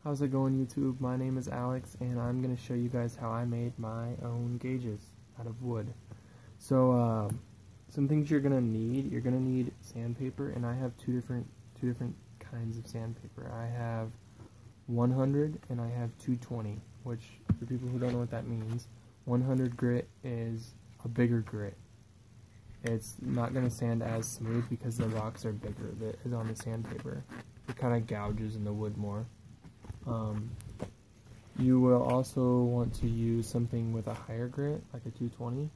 How's it going, YouTube? My name is Alex, and I'm going to show you guys how I made my own gauges out of wood. So, some things you're going to need. You're going to need sandpaper, and I have two different kinds of sandpaper. I have 100 and I have 220, which, for people who don't know what that means, 100 grit is a bigger grit. It's not going to sand as smooth because the rocks are bigger that is on the sandpaper. It kind of gouges in the wood more. You will also want to use something with a higher grit, like a 220.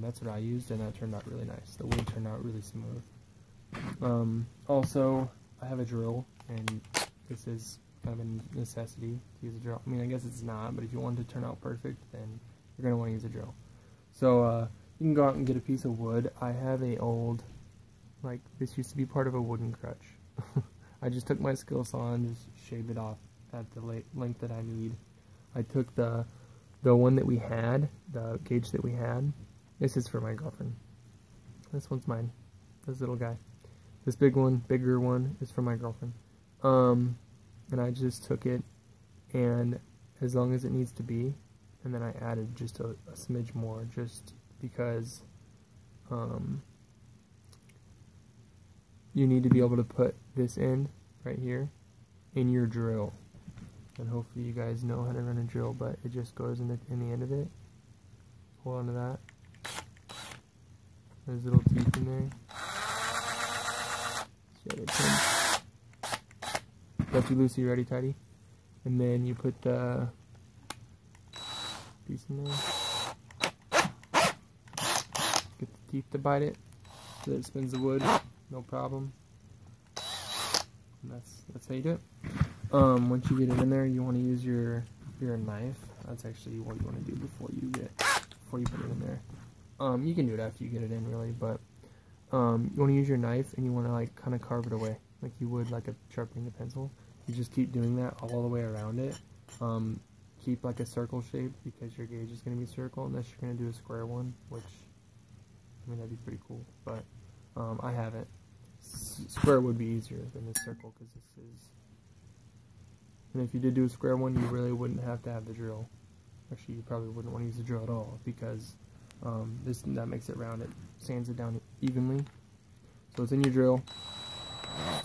That's what I used, and that turned out really nice. The wood turned out really smooth. Also, I have a drill, and this is kind of a necessity to use a drill. I mean, I guess it's not, but if you want it to turn out perfect, then you're going to want to use a drill. So, you can go out and get a piece of wood. I have a old, like, this used to be part of a wooden crutch. I just took my skill saw and just shaved it off at the length that I need. I took the one that we had, the gauge that we had. This is for my girlfriend. This one's mine. This little guy. This bigger one is for my girlfriend. And I just took it, and as long as it needs to be, and then I added just a smidge more, just because you need to be able to put this end right here in your drill. And hopefully you guys know how to run a drill, but it just goes in the end of it. Hold on to that. There's little teeth in there. Lefty loosey, ready tighty. And then you put the piece in there. Get the teeth to bite it so that it spins the wood, no problem. And that's how you do it. Once you get it in there, you want to use your knife. That's actually what you want to do before you put it in there. You can do it after you get it in, really, but you want to use your knife, and you want to like kind of carve it away like you would like a sharpening a pencil. You just keep doing that all the way around it. Keep like a circle shape, because your gauge is going to be circle, unless you're going to do a square one, which, I mean, that'd be pretty cool, but I haven't. Square would be easier than a circle, because this is, and if you did do a square one, you really wouldn't have to have the drill. Actually, you probably wouldn't want to use the drill at all, because that makes it round. It sands it down evenly. So it's in your drill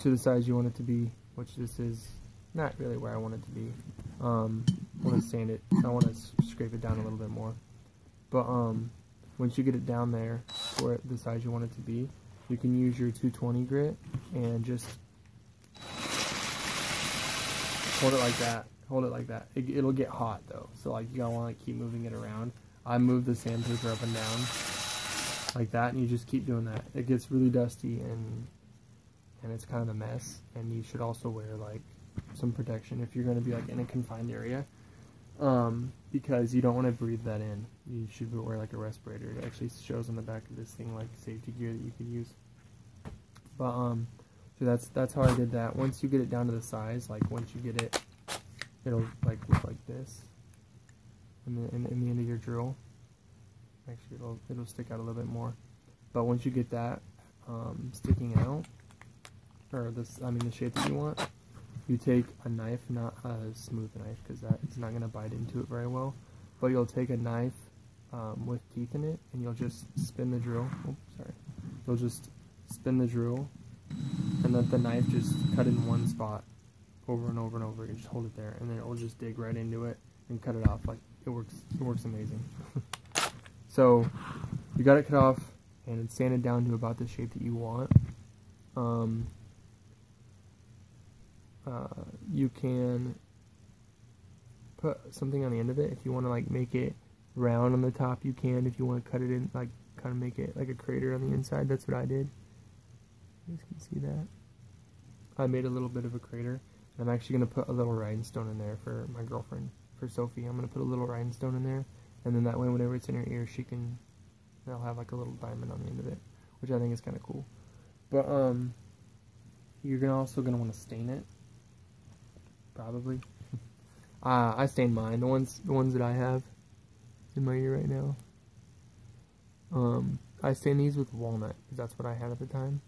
to the size you want it to be, which this is not really where I want it to be. I want to sand it. I want to scrape it down a little bit more. But once you get it down there for the size you want it to be, you can use your 220 grit and just hold it like that. Hold it like that. It'll get hot though, so like you gotta want to keep moving it around. I move the sandpaper up and down like that, and you just keep doing that. It gets really dusty and it's kind of a mess. And you should also wear like some protection if you're going to be like in a confined area, because you don't want to breathe that in. You should wear like a respirator. It actually shows on the back of this thing like safety gear that you could use. But so that's how I did that. Once you get it down to the size, like once you get it, it'll like look like this in the end of your drill. Actually, it'll stick out a little bit more. But once you get that sticking out, or the shape that you want, you take a knife, not a smooth knife, because that is not going to bite into it very well. But you'll take a knife with teeth in it, and you'll just spin the drill. Oh, sorry. You'll just spin the drill, and let the knife just cut in one spot over and over and over. You just hold it there, and then it will just dig right into it and cut it off. Like it works amazing. So you got it cut off, and it's sanded down to about the shape that you want. You can put something on the end of it if you want to like make it round on the top. You can, if you want to cut it in, like kind of make it like a crater on the inside. That's what I did. You guys can see that. I made a little bit of a crater. I'm actually going to put a little rhinestone in there for my girlfriend, for Sophie. I'm going to put a little rhinestone in there, and then that way whenever it's in her ear, they'll have like a little diamond on the end of it, which I think is kind of cool. But you're also going to want to stain it, probably. I stained mine, the ones that I have in my ear right now. I stain these with walnut, because that's what I had at the time.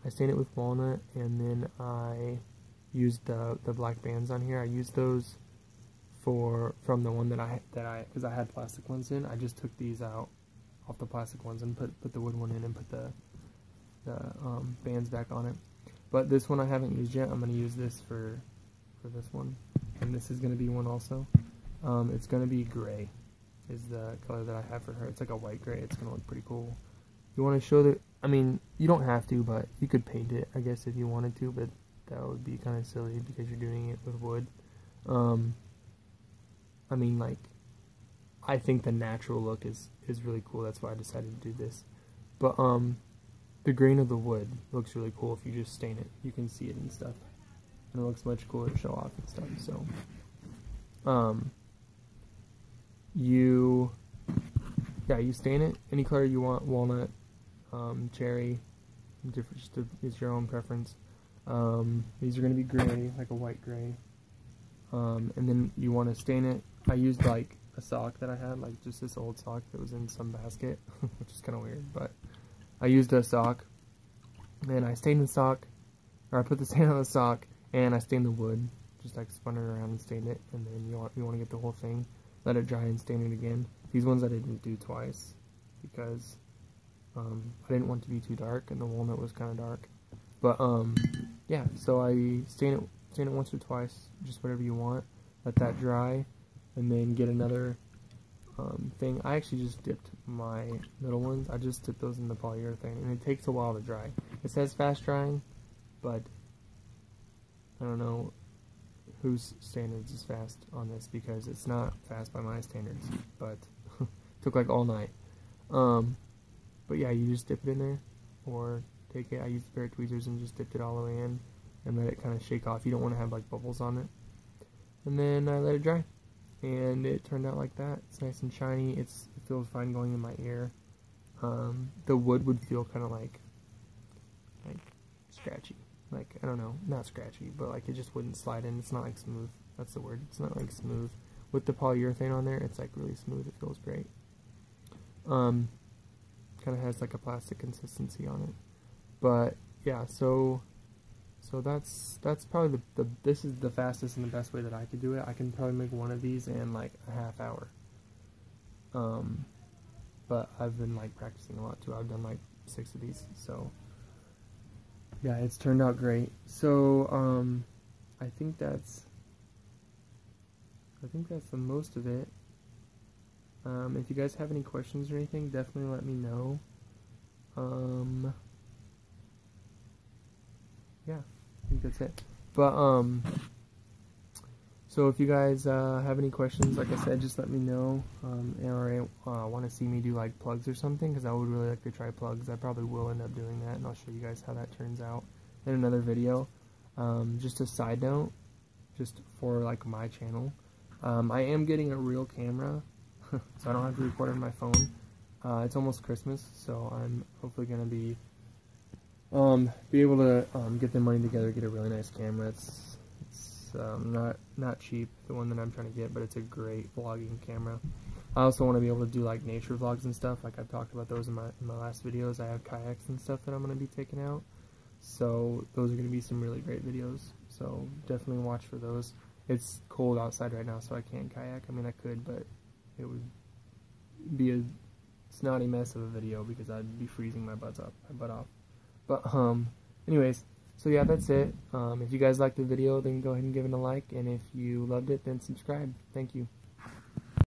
I stain it with walnut, and then I used the black bands on here. I used those from the one because I had plastic ones in. I just took these out off the plastic ones and put the wood one in and put the bands back on it. But this one I haven't used yet. I'm going to use this for this one, and this is going to be one also. It's going to be gray is the color that I have for her. It's like a white gray. It's going to look pretty cool. You want to show the, I mean, you don't have to, but you could paint it, I guess, if you wanted to, but that would be kind of silly because you're doing it with wood. I mean, like, I think the natural look is really cool. That's why I decided to do this. But the grain of the wood looks really cool if you just stain it. You can see it and stuff, and it looks much cooler to show off and stuff. So you stain it any color you want, walnut, cherry, different, it's your own preference. These are going to be gray, like a white gray, and then you want to stain it. I used like a sock that I had, like just this old sock that was in some basket, which is kind of weird, but I used a sock, and I stained the sock, or I put the stain on the sock, and I stained the wood, just like spun it around and stained it, and then you want to get the whole thing, let it dry and stain it again. These ones I didn't do twice, because I didn't want it to be too dark, and the walnut was kind of dark. But yeah, so I stain it once or twice, just whatever you want, let that dry, and then get another thing. I actually just dipped my middle ones. I just dipped those in the polyurethane, and it takes a while to dry. It says fast drying, but I don't know whose standards is fast on this, because it's not fast by my standards, but took like all night. But yeah, you just dip it in there, or take it, I used a pair of tweezers and just dipped it all the way in, and let it kind of shake off. You don't want to have like bubbles on it. And then I let it dry, and it turned out like that. It's nice and shiny. It feels fine going in my ear. The wood would feel kind of like scratchy. Like, I don't know, not scratchy, but like it just wouldn't slide in. It's not like smooth. That's the word. It's not like smooth. With the polyurethane on there, it's like really smooth. It feels great. Kind of has like a plastic consistency on it. But yeah, so that's probably this is the fastest and the best way that I could do it. I can probably make one of these in like a half hour. But I've been like practicing a lot too. I've done like 6 of these, so yeah, it's turned out great. So I think that's the most of it. If you guys have any questions or anything, definitely let me know. Yeah, I think that's it. But so if you guys have any questions, like I said, just let me know. Or want to see me do like plugs or something, because I would really like to try plugs. I probably will end up doing that, and I'll show you guys how that turns out in another video. Just a side note, just for like my channel, I am getting a real camera, so I don't have to record on my phone. It's almost Christmas, so I'm hopefully gonna be able to get the money together, get a really nice camera. It's not cheap, the one that I'm trying to get, but it's a great vlogging camera. I also want to be able to do like nature vlogs and stuff, like I've talked about those in my last videos. I have kayaks and stuff that I'm going to be taking out, so those are going to be some really great videos, so definitely watch for those. It's cold outside right now, so I can't kayak. I mean, I could, but it would be a snotty mess of a video because I'd be freezing my butt off. But anyways, so yeah, that's it. If you guys liked the video, then go ahead and give it a like, and if you loved it, then subscribe. Thank you.